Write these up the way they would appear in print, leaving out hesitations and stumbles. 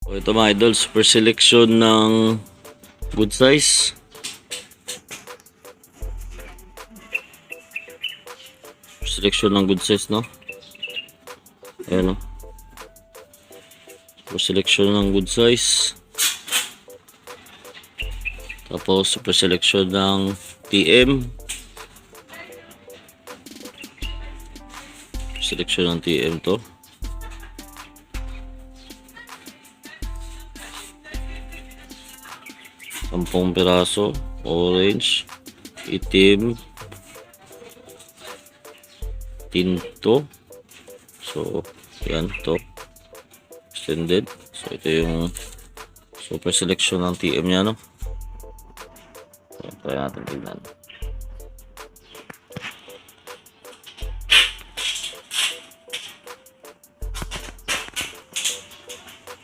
So, ito mga idol, super selection ng good size. Selection ng good size, no? Ayan, no? Super selection ng good size. Tapos super selection ng TM. Selection ng TM to. Sampung piraso, orange, itim, tinto. So, yan to. Extended. So, ito yung super selection ng TM nya, no? So, try natin tignan.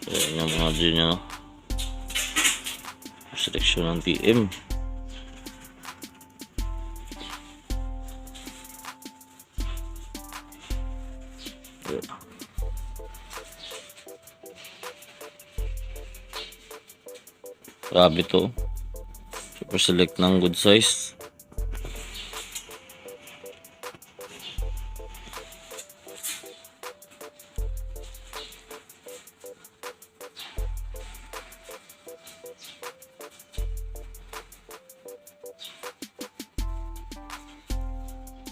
So, yan yung mga dyan nya, no? Selection ng TM. Grabe to. Super select ng good size.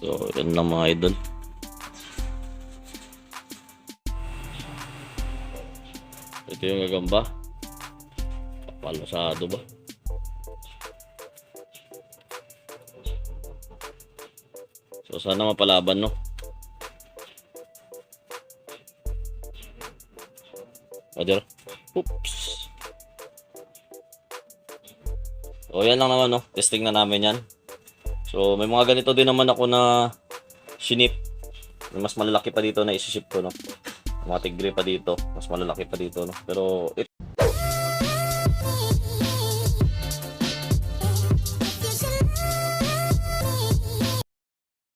So, yan lang mga idol. Ito yung gagamba. Palusado ba? So, sana mapalaban, no? Roger. Oops. So, yan lang naman, no? Testing na namin yan. So, may mga ganito din naman ako na shinip. May mas malalaki pa dito na isi-ship ko, no? Mga tigre pa dito. Mas malalaki pa dito, no? Pero,